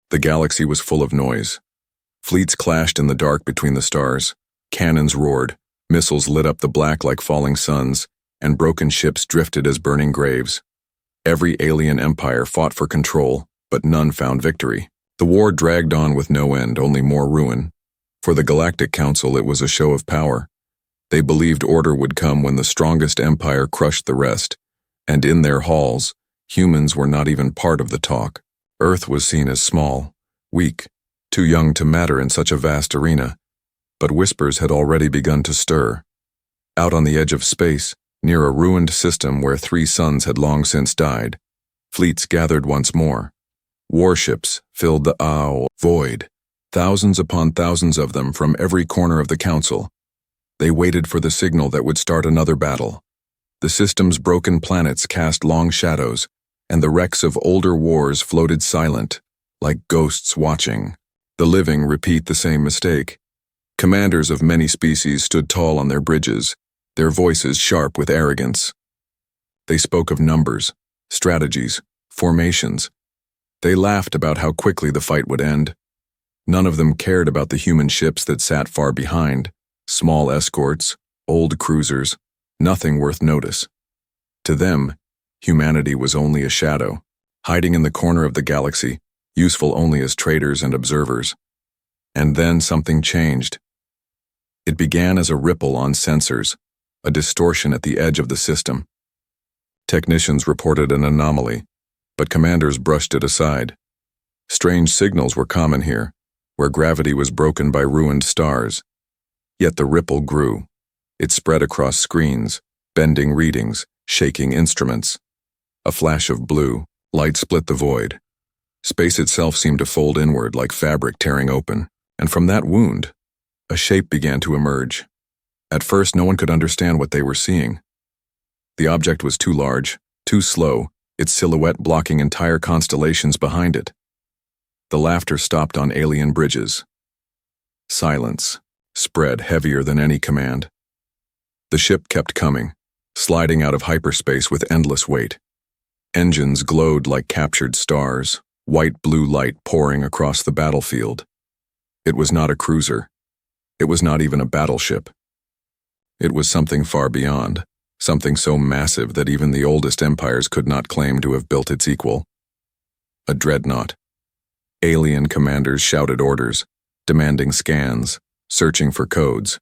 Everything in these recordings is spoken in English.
The galaxy was full of noise. Fleets clashed in the dark between the stars. Cannons roared, missiles lit up the black like falling suns, and broken ships drifted as burning graves. Every alien empire fought for control, but none found victory. The war dragged on with no end, only more ruin. For the Galactic Council, it was a show of power. They believed order would come when the strongest empire crushed the rest, and in their halls, humans were not even part of the talk. Earth was seen as small, weak, too young to matter in such a vast arena, but whispers had already begun to stir. Out on the edge of space, near a ruined system where 3 suns had long since died, fleets gathered once more. Warships filled the void, thousands upon thousands of them from every corner of the council. They waited for the signal that would start another battle. The system's broken planets cast long shadows, and the wrecks of older wars floated silent, like ghosts watching. The living repeat the same mistake. Commanders of many species stood tall on their bridges, their voices sharp with arrogance. They spoke of numbers, strategies, formations. They laughed about how quickly the fight would end. None of them cared about the human ships that sat far behind, small escorts, old cruisers, nothing worth notice. To them, humanity was only a shadow, hiding in the corner of the galaxy, useful only as traders and observers. And then something changed. It began as a ripple on sensors, a distortion at the edge of the system. Technicians reported an anomaly, but commanders brushed it aside. Strange signals were common here, where gravity was broken by ruined stars. Yet the ripple grew. It spread across screens, bending readings, shaking instruments. A flash of blue, light split the void. Space itself seemed to fold inward like fabric tearing open, and from that wound, a shape began to emerge. At first, no one could understand what they were seeing. The object was too large, too slow, its silhouette blocking entire constellations behind it. The laughter stopped on alien bridges. Silence spread heavier than any command. The ship kept coming, sliding out of hyperspace with endless weight. Engines glowed like captured stars, white blue light pouring across the battlefield. It was not a cruiser. It was not even a battleship. It was something far beyond, something so massive that even the oldest empires could not claim to have built its equal. A dreadnought. Alien commanders shouted orders, demanding scans, searching for codes.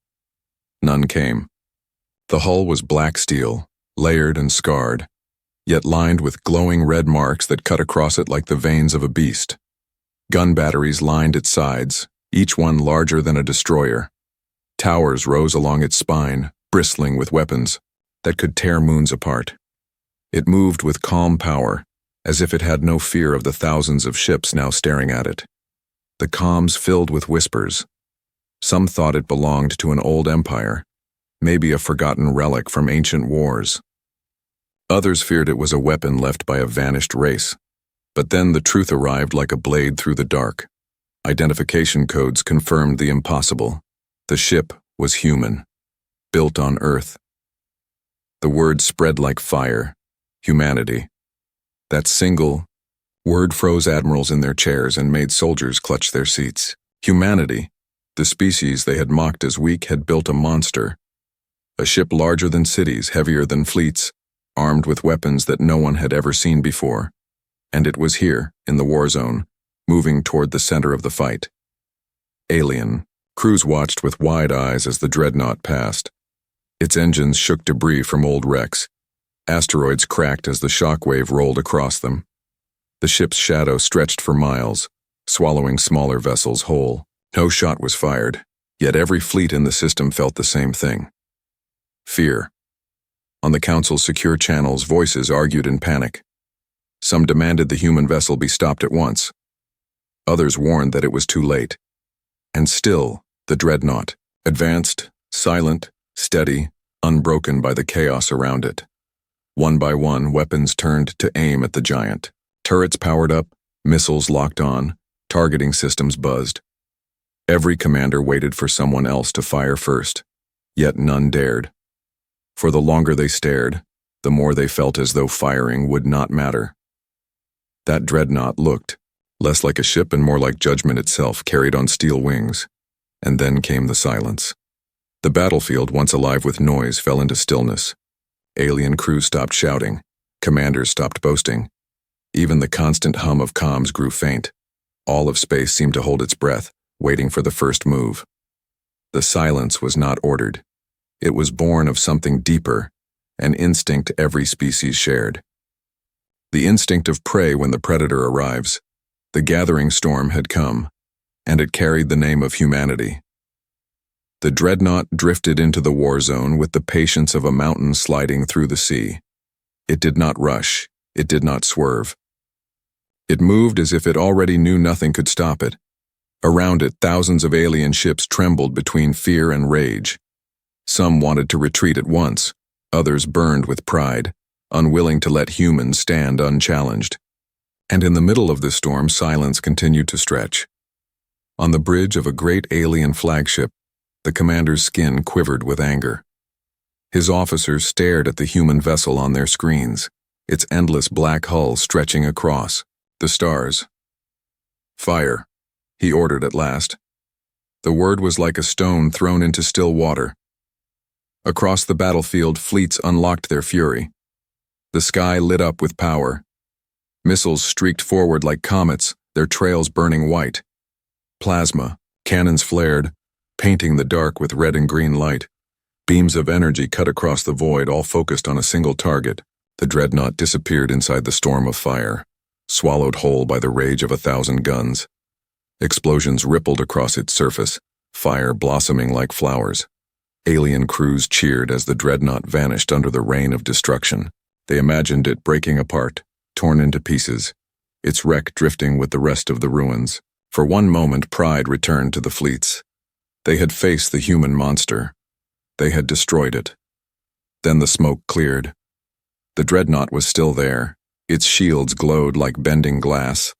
None came. The hull was black steel, layered and scarred, yet lined with glowing red marks that cut across it like the veins of a beast. Gun batteries lined its sides, each one larger than a destroyer. Towers rose along its spine, bristling with weapons that could tear moons apart. It moved with calm power, as if it had no fear of the thousands of ships now staring at it. The comms filled with whispers. Some thought it belonged to an old empire, maybe a forgotten relic from ancient wars. Others feared it was a weapon left by a vanished race. But then the truth arrived like a blade through the dark. Identification codes confirmed the impossible. The ship was human, built on Earth. The word spread like fire. Humanity. That single word froze admirals in their chairs and made soldiers clutch their seats. Humanity, the species they had mocked as weak, had built a monster. A ship larger than cities, heavier than fleets, armed with weapons that no one had ever seen before. And it was here, in the war zone, moving toward the center of the fight. Alien. Crews watched with wide eyes as the Dreadnought passed. Its engines shook debris from old wrecks. Asteroids cracked as the shockwave rolled across them. The ship's shadow stretched for miles, swallowing smaller vessels whole. No shot was fired, yet every fleet in the system felt the same thing. Fear. On the Council's secure channels, voices argued in panic. Some demanded the human vessel be stopped at once. Others warned that it was too late. And still, the Dreadnought, advanced, silent, steady, unbroken by the chaos around it. One by one, weapons turned to aim at the giant. Turrets powered up, missiles locked on, targeting systems buzzed. Every commander waited for someone else to fire first, yet none dared. For the longer they stared, the more they felt as though firing would not matter. That Dreadnought looked, less like a ship and more like judgment itself carried on steel wings. And then came the silence. The battlefield, once alive with noise, fell into stillness. Alien crews stopped shouting. Commanders stopped boasting. Even the constant hum of comms grew faint. All of space seemed to hold its breath, waiting for the first move. The silence was not ordered. It was born of something deeper, an instinct every species shared. The instinct of prey when the predator arrives. The gathering storm had come, and it carried the name of humanity. The Dreadnought drifted into the war zone with the patience of a mountain sliding through the sea. It did not rush. It did not swerve. It moved as if it already knew nothing could stop it. Around it, thousands of alien ships trembled between fear and rage. Some wanted to retreat at once. Others burned with pride, unwilling to let humans stand unchallenged. And in the middle of this storm, silence continued to stretch. On the bridge of a great alien flagship, the commander's skin quivered with anger. His officers stared at the human vessel on their screens, its endless black hull stretching across the stars. "Fire," he ordered at last. The word was like a stone thrown into still water. Across the battlefield, fleets unlocked their fury. The sky lit up with power. Missiles streaked forward like comets, their trails burning white. Plasma, cannons flared, painting the dark with red and green light. Beams of energy cut across the void, all focused on a single target. The Dreadnought disappeared inside the storm of fire, swallowed whole by the rage of 1,000 guns. Explosions rippled across its surface, fire blossoming like flowers. Alien crews cheered as the Dreadnought vanished under the rain of destruction. They imagined it breaking apart, torn into pieces, its wreck drifting with the rest of the ruins. For one moment, pride returned to the fleets. They had faced the human monster. They had destroyed it. Then the smoke cleared. The Dreadnought was still there. Its shields glowed like bending glass,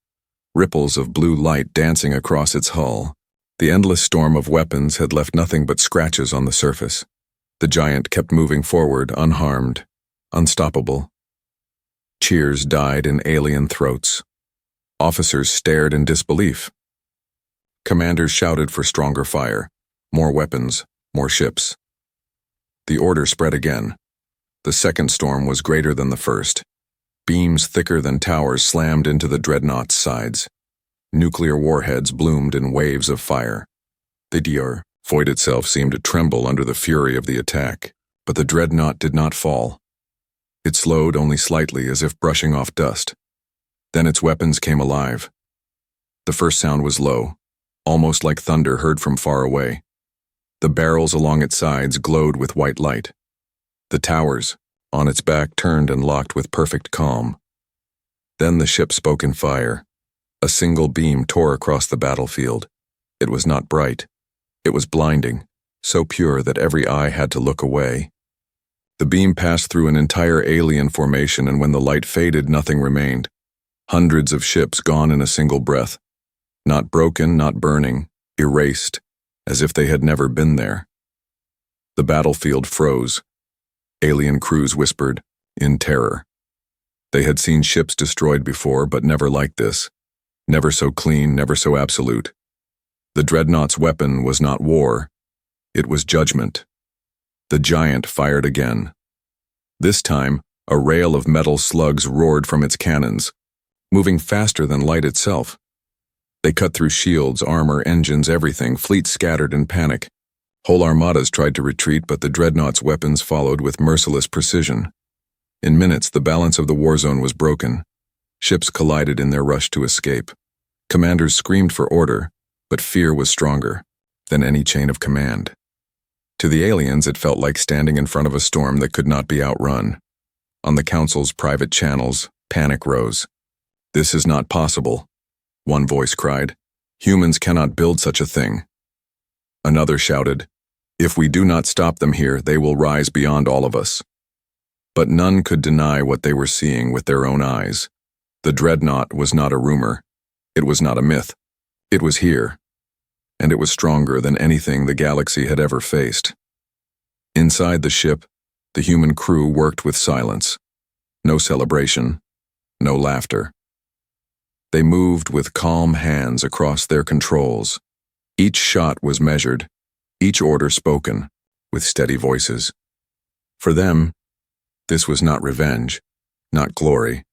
ripples of blue light dancing across its hull. The endless storm of weapons had left nothing but scratches on the surface. The giant kept moving forward, unharmed, unstoppable. Cheers died in alien throats. Officers stared in disbelief. Commanders shouted for stronger fire, more weapons, more ships. The order spread again. The second storm was greater than the first. Beams thicker than towers slammed into the Dreadnought's sides. Nuclear warheads bloomed in waves of fire. The void itself seemed to tremble under the fury of the attack, but the Dreadnought did not fall. It slowed only slightly, as if brushing off dust. Then its weapons came alive. The first sound was low, almost like thunder heard from far away. The barrels along its sides glowed with white light. The towers, on its back, turned and locked with perfect calm. Then the ship spoke in fire. A single beam tore across the battlefield. It was not bright. It was blinding, so pure that every eye had to look away. The beam passed through an entire alien formation, and when the light faded, nothing remained. Hundreds of ships gone in a single breath. Not broken, not burning, erased, as if they had never been there. The battlefield froze. Alien crews whispered, in terror. They had seen ships destroyed before, but never like this. Never so clean, never so absolute. The Dreadnought's weapon was not war. It was judgment. The giant fired again. This time, a rail of metal slugs roared from its cannons, moving faster than light itself. They cut through shields, armor, engines, everything. Fleets scattered in panic. Whole armadas tried to retreat, but the Dreadnought's weapons followed with merciless precision. In minutes, the balance of the war zone was broken. Ships collided in their rush to escape. Commanders screamed for order, but fear was stronger than any chain of command. To the aliens, it felt like standing in front of a storm that could not be outrun. On the Council's private channels, panic rose. "This is not possible," one voice cried. "Humans cannot build such a thing." Another shouted, "If we do not stop them here, they will rise beyond all of us." But none could deny what they were seeing with their own eyes. The Dreadnought was not a rumor. It was not a myth. It was here. And it was stronger than anything the galaxy had ever faced. Inside the ship, the human crew worked with silence. No celebration, no laughter. They moved with calm hands across their controls. Each shot was measured, each order spoken, with steady voices. For them, this was not revenge, not glory.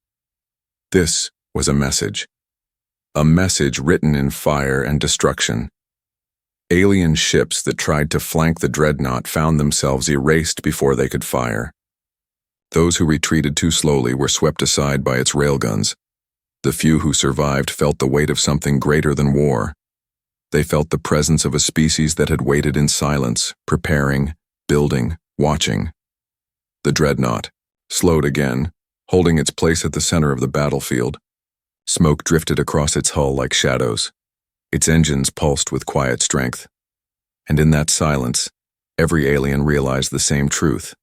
This was a message written in fire and destruction. Alien ships that tried to flank the Dreadnought found themselves erased before they could fire. Those who retreated too slowly were swept aside by its railguns. The few who survived felt the weight of something greater than war. They felt the presence of a species that had waited in silence, preparing, building, watching. The Dreadnought slowed again, holding its place at the center of the battlefield. Smoke drifted across its hull like shadows. Its engines pulsed with quiet strength. And in that silence, every alien realized the same truth.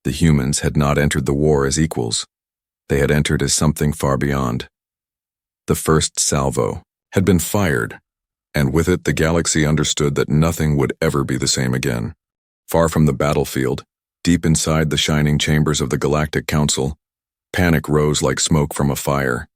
The humans had not entered the war as equals. They had entered as something far beyond. The first salvo had been fired, and with it the galaxy understood that nothing would ever be the same again. Far from the battlefield, deep inside the shining chambers of the Galactic Council, panic rose like smoke from a fire.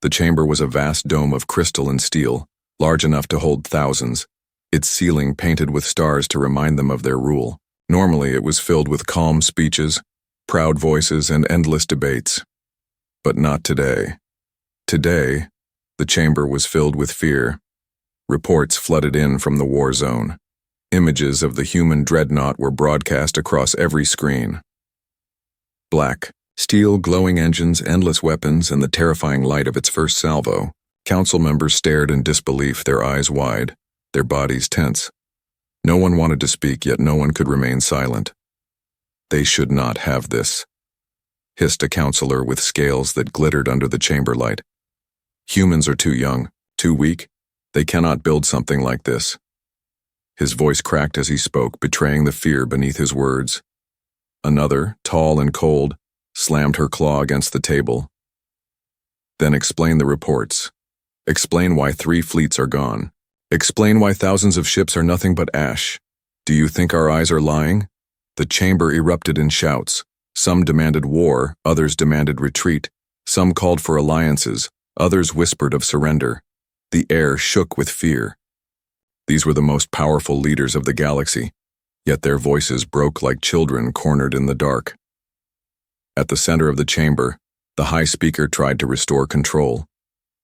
The chamber was a vast dome of crystal and steel, large enough to hold thousands, its ceiling painted with stars to remind them of their rule. Normally it was filled with calm speeches, proud voices, and endless debates. But not today. Today, the chamber was filled with fear. Reports flooded in from the war zone. Images of the human Dreadnought were broadcast across every screen. Black, steel glowing engines, endless weapons, and the terrifying light of its first salvo. Council members stared in disbelief, their eyes wide, their bodies tense. No one wanted to speak, yet no one could remain silent. They should not have this, hissed a counselor with scales that glittered under the chamber light. Humans are too young, too weak. They cannot build something like this. His voice cracked as he spoke, betraying the fear beneath his words. Another, tall and cold, slammed her claw against the table. Then explain the reports. Explain why 3 fleets are gone. Explain why thousands of ships are nothing but ash. Do you think our eyes are lying? The chamber erupted in shouts. Some demanded war, others demanded retreat. Some called for alliances, others whispered of surrender. The air shook with fear. These were the most powerful leaders of the galaxy, yet their voices broke like children cornered in the dark. At the center of the chamber, the high speaker tried to restore control.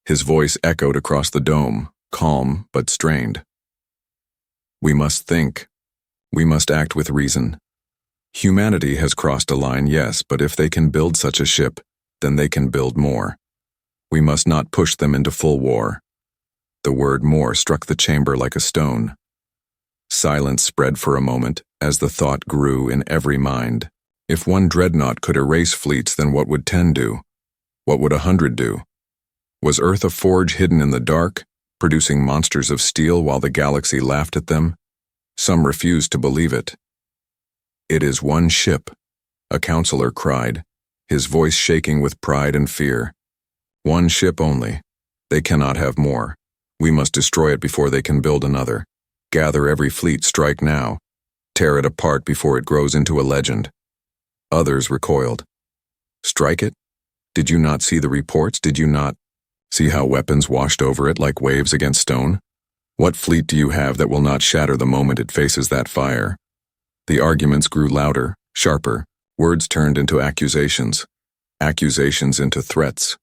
His voice echoed across the dome, calm but strained. We must think. We must act with reason. Humanity has crossed a line, yes, but if they can build such a ship, then they can build more. We must not push them into full war. The word more struck the chamber like a stone. Silence spread for a moment as the thought grew in every mind. If one Dreadnought could erase fleets, then what would 10 do? What would 100 do? Was Earth a forge hidden in the dark, producing monsters of steel while the galaxy laughed at them? Some refused to believe it. It is one ship, a counselor cried, his voice shaking with pride and fear. One ship only. They cannot have more. We must destroy it before they can build another. Gather every fleet, strike now. Tear it apart before it grows into a legend. Others recoiled. Strike it? Did you not see the reports? Did you not see how weapons washed over it like waves against stone? What fleet do you have that will not shatter the moment it faces that fire? The arguments grew louder, sharper. Words turned into accusations. Accusations into threats.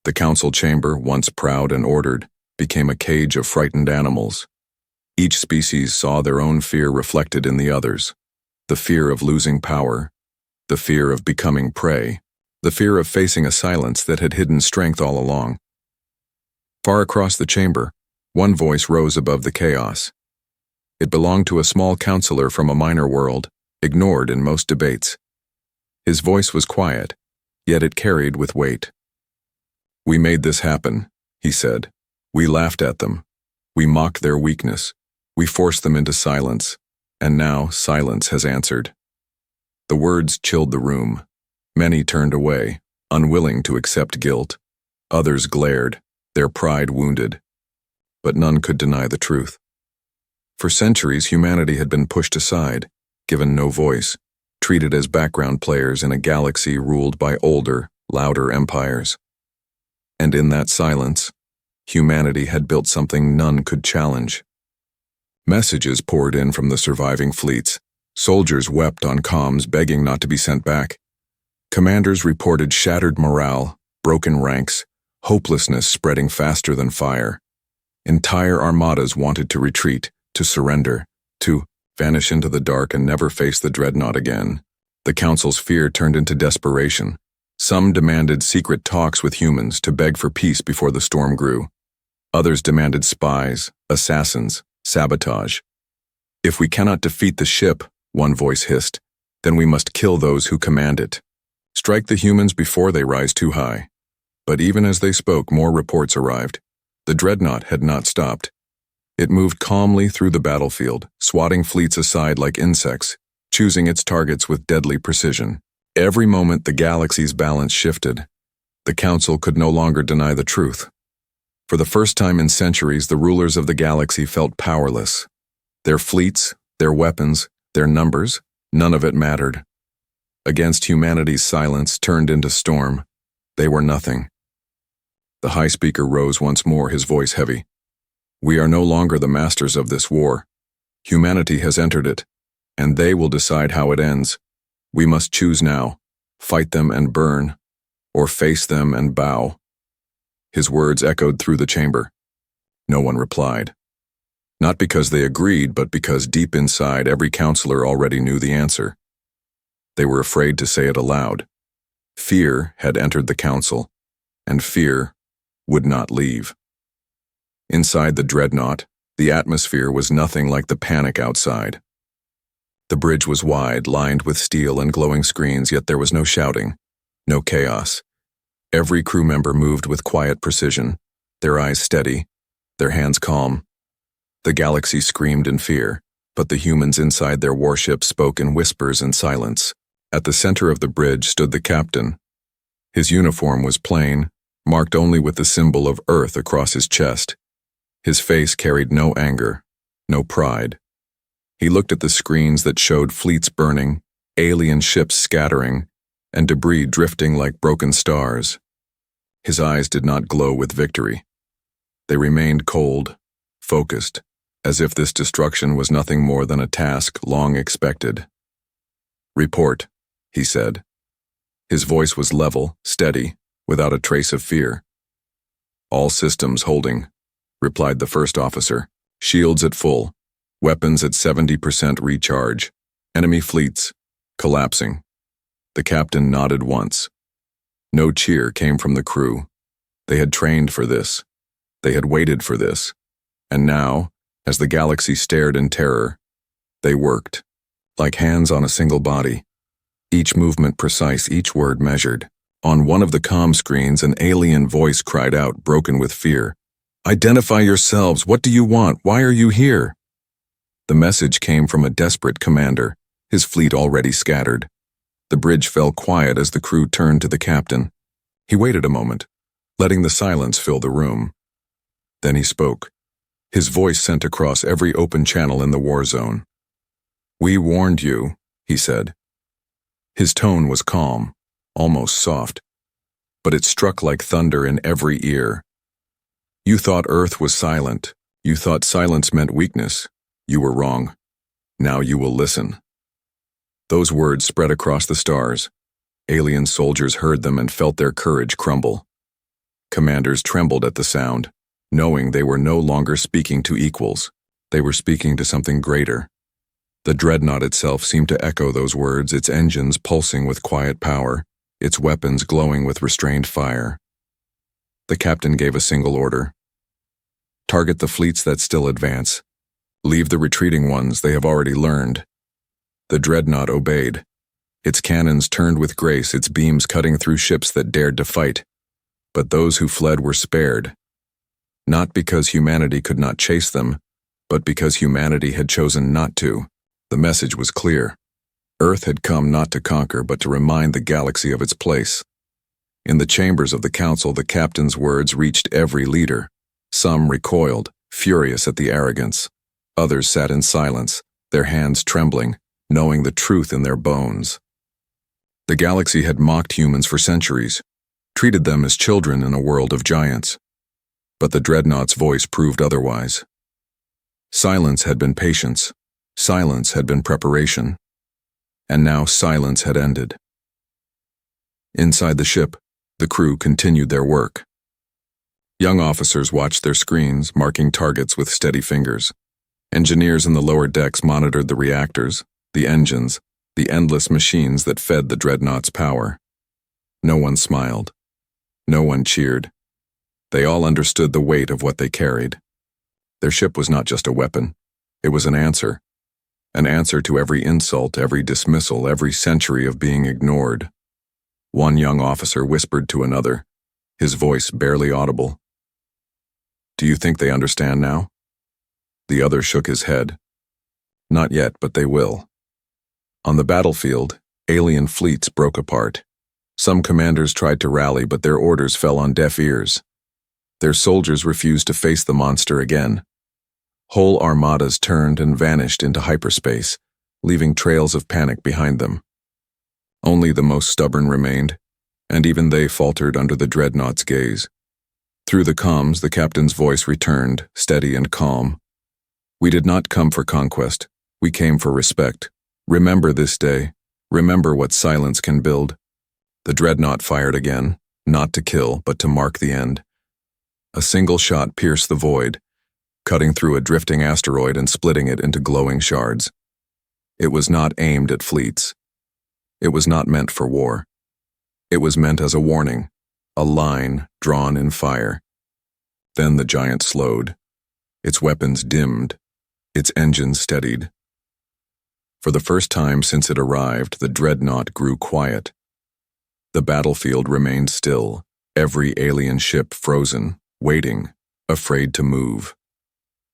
The council chamber, once proud and ordered, became a cage of frightened animals. Each species saw their own fear reflected in the others. The fear of losing power. The fear of becoming prey. The fear of facing a silence that had hidden strength all along. Far across the chamber, one voice rose above the chaos. It belonged to a small counselor from a minor world, ignored in most debates. His voice was quiet, yet it carried with weight. We made this happen, he said. We laughed at them. We mocked their weakness. We forced them into silence. And now silence has answered. The words chilled the room. Many turned away, unwilling to accept guilt. Others glared, their pride wounded. But none could deny the truth. For centuries, humanity had been pushed aside, given no voice, treated as background players in a galaxy ruled by older, louder empires. And in that silence, humanity had built something none could challenge. Messages poured in from the surviving fleets. Soldiers wept on comms, begging not to be sent back. Commanders reported shattered morale, broken ranks, hopelessness spreading faster than fire. Entire armadas wanted to retreat, to surrender, to vanish into the dark and never face the Dreadnought again. The Council's fear turned into desperation. Some demanded secret talks with humans to beg for peace before the storm grew. Others demanded spies, assassins, sabotage. If we cannot defeat the ship, one voice hissed, then we must kill those who command it. Strike the humans before they rise too high. But even as they spoke, more reports arrived. The Dreadnought had not stopped. It moved calmly through the battlefield, swatting fleets aside like insects, choosing its targets with deadly precision. Every moment the galaxy's balance shifted. The Council could no longer deny the truth. For the first time in centuries, the rulers of the galaxy felt powerless. Their fleets, their weapons, their numbers, none of it mattered. Against humanity's silence turned into storm, they were nothing. The High Speaker rose once more, his voice heavy. We are no longer the masters of this war. Humanity has entered it, and they will decide how it ends. We must choose now, fight them and burn, or face them and bow. His words echoed through the chamber. No one replied. Not because they agreed, but because deep inside every counselor already knew the answer. They were afraid to say it aloud. Fear had entered the council, and fear would not leave. Inside the Dreadnought, the atmosphere was nothing like the panic outside. The bridge was wide, lined with steel and glowing screens, yet there was no shouting, no chaos. Every crew member moved with quiet precision, their eyes steady, their hands calm. The galaxy screamed in fear, but the humans inside their warship spoke in whispers and silence. At the center of the bridge stood the captain. His uniform was plain, marked only with the symbol of Earth across his chest. His face carried no anger, no pride. He looked at the screens that showed fleets burning, alien ships scattering, and debris drifting like broken stars. His eyes did not glow with victory. They remained cold, focused, as if this destruction was nothing more than a task long expected. Report, he said. His voice was level, steady, without a trace of fear. All systems holding, replied the first officer. Shields at full, weapons at 70% recharge, enemy fleets collapsing. The captain nodded once. No cheer came from the crew. They had trained for this. They had waited for this. And now, as the galaxy stared in terror, they worked, like hands on a single body. Each movement precise, each word measured. On one of the comm screens, an alien voice cried out, broken with fear. Identify yourselves. What do you want? Why are you here? The message came from a desperate commander, his fleet already scattered. The bridge fell quiet as the crew turned to the captain. He waited a moment, letting the silence fill the room. Then he spoke, his voice sent across every open channel in the war zone. We warned you, he said. His tone was calm, almost soft, but it struck like thunder in every ear. You thought Earth was silent. You thought silence meant weakness. You were wrong. Now you will listen. Those words spread across the stars. Alien soldiers heard them and felt their courage crumble. Commanders trembled at the sound, knowing they were no longer speaking to equals. They were speaking to something greater. The Dreadnought itself seemed to echo those words, its engines pulsing with quiet power, its weapons glowing with restrained fire. The captain gave a single order. Target the fleets that still advance. Leave the retreating ones, they have already learned. The Dreadnought obeyed. Its cannons turned with grace, its beams cutting through ships that dared to fight. But those who fled were spared. Not because humanity could not chase them, but because humanity had chosen not to. The message was clear. Earth had come not to conquer, but to remind the galaxy of its place. In the chambers of the council, the captain's words reached every leader. Some recoiled, furious at the arrogance. Others sat in silence, their hands trembling, knowing the truth in their bones. The galaxy had mocked humans for centuries. treated them as children in a world of giants. But the Dreadnought's voice proved otherwise. Silence had been patience, silence had been preparation, and now silence had ended. Inside the ship, the crew continued their work. Young officers watched their screens, marking targets with steady fingers. Engineers in the lower decks monitored the reactors, the engines, the endless machines that fed the Dreadnought's power. No one smiled. No one cheered. They all understood the weight of what they carried. Their ship was not just a weapon. It was an answer to every insult, every dismissal, every century of being ignored. One young officer whispered to another, his voice barely audible. "Do you think they understand now?" The other shook his head. "Not yet, but they will." On the battlefield, alien fleets broke apart. Some commanders tried to rally, but their orders fell on deaf ears. Their soldiers refused to face the monster again. Whole armadas turned and vanished into hyperspace, leaving trails of panic behind them. Only the most stubborn remained, and even they faltered under the Dreadnought's gaze. Through the comms, the captain's voice returned, steady and calm. "We did not come for conquest. We came for respect. Remember this day. Remember what silence can build." The Dreadnought fired again, not to kill, but to mark the end. A single shot pierced the void, cutting through a drifting asteroid and splitting it into glowing shards. It was not aimed at fleets. It was not meant for war. It was meant as a warning, a line drawn in fire. Then the giant slowed. Its weapons dimmed. Its engines steadied. For the first time since it arrived, the Dreadnought grew quiet. The battlefield remained still, every alien ship frozen, waiting, afraid to move.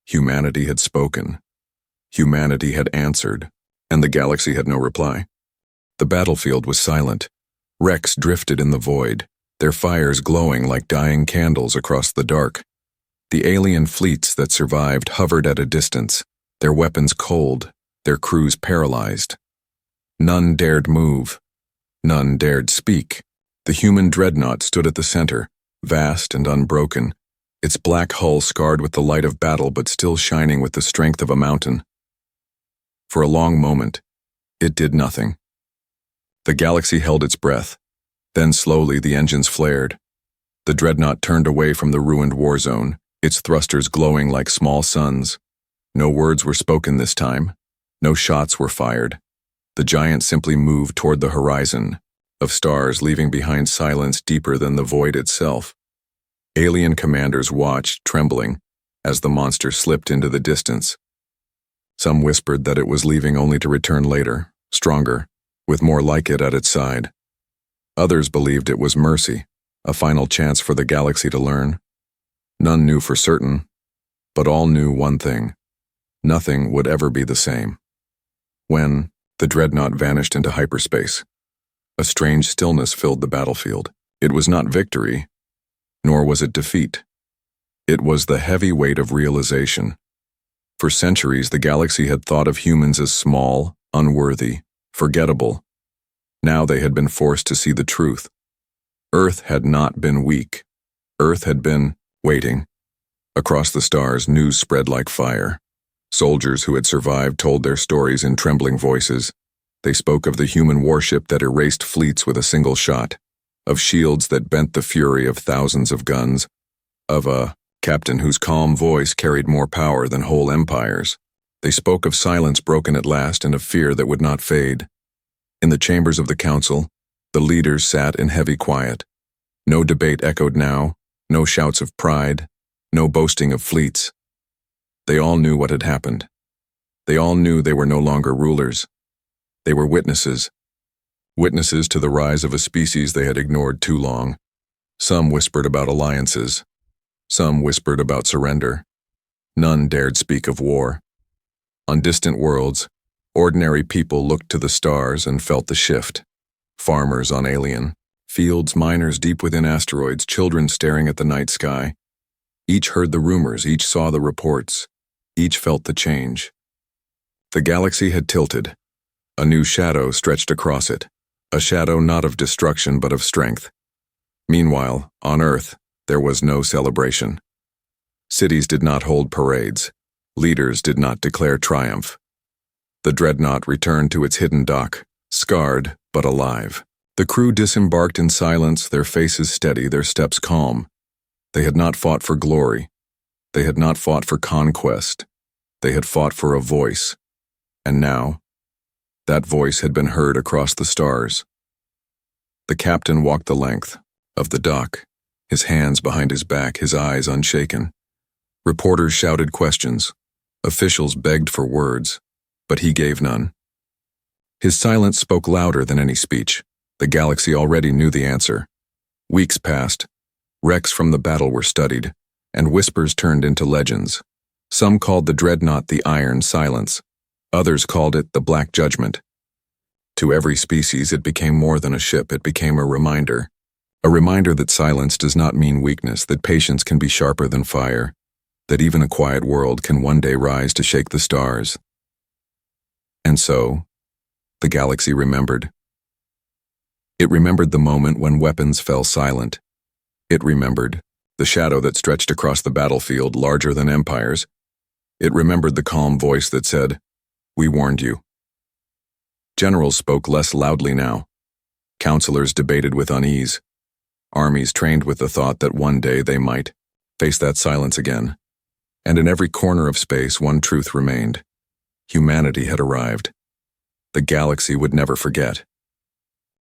Humanity had spoken. Humanity had answered, and the galaxy had no reply. The battlefield was silent. Wrecks drifted in the void, their fires glowing like dying candles across the dark. The alien fleets that survived hovered at a distance, their weapons cold, their crews paralyzed. None dared move. None dared speak. The human Dreadnought stood at the center, vast and unbroken, its black hull scarred with the light of battle but still shining with the strength of a mountain. For a long moment, it did nothing. The galaxy held its breath. Then slowly the engines flared. The Dreadnought turned away from the ruined war zone, its thrusters glowing like small suns. No words were spoken this time. No shots were fired. The giant simply moved toward the horizon, of stars leaving behind silence deeper than the void itself. Alien commanders watched, trembling, as the monster slipped into the distance. Some whispered that it was leaving only to return later, stronger, with more like it at its side. Others believed it was mercy, a final chance for the galaxy to learn. None knew for certain, but all knew one thing: nothing would ever be the same. When the Dreadnought vanished into hyperspace, a strange stillness filled the battlefield. It was not victory, nor was it defeat. It was the heavy weight of realization. For centuries, the galaxy had thought of humans as small, unworthy, forgettable. Now they had been forced to see the truth. Earth had not been weak. Earth had been waiting. Across the stars, news spread like fire. Soldiers who had survived told their stories in trembling voices. They spoke of the human warship that erased fleets with a single shot, of shields that bent the fury of thousands of guns, of a captain whose calm voice carried more power than whole empires. They spoke of silence broken at last and of fear that would not fade. In the chambers of the council, the leaders sat in heavy quiet. No debate echoed now, no shouts of pride, no boasting of fleets. They all knew what had happened. They all knew they were no longer rulers. They were witnesses. Witnesses to the rise of a species they had ignored too long. Some whispered about alliances. Some whispered about surrender. None dared speak of war. On distant worlds, ordinary people looked to the stars and felt the shift. Farmers on alien, fields, miners deep within asteroids, children staring at the night sky. Each heard the rumors, each saw the reports, each felt the change. The galaxy had tilted. A new shadow stretched across it, a shadow not of destruction but of strength. Meanwhile, on Earth, there was no celebration. Cities did not hold parades. Leaders did not declare triumph. The Dreadnought returned to its hidden dock, scarred but alive. The crew disembarked in silence, their faces steady, their steps calm. They had not fought for glory. They had not fought for conquest. They had fought for a voice. And now, that voice had been heard across the stars. The captain walked the length of the dock, his hands behind his back, his eyes unshaken. Reporters shouted questions. Officials begged for words, but he gave none. His silence spoke louder than any speech. The galaxy already knew the answer. Weeks passed. Wrecks from the battle were studied, and whispers turned into legends. Some called the Dreadnought the Iron Silence. Others called it the Black Judgment. To every species, it became more than a ship. It became a reminder. A reminder that silence does not mean weakness, that patience can be sharper than fire, that even a quiet world can one day rise to shake the stars. And so, the galaxy remembered. It remembered the moment when weapons fell silent. It remembered the shadow that stretched across the battlefield, larger than empires. It remembered the calm voice that said, "We warned you." Generals spoke less loudly now. Counselors debated with unease. Armies trained with the thought that one day they might face that silence again. And in every corner of space, one truth remained. Humanity had arrived. The galaxy would never forget.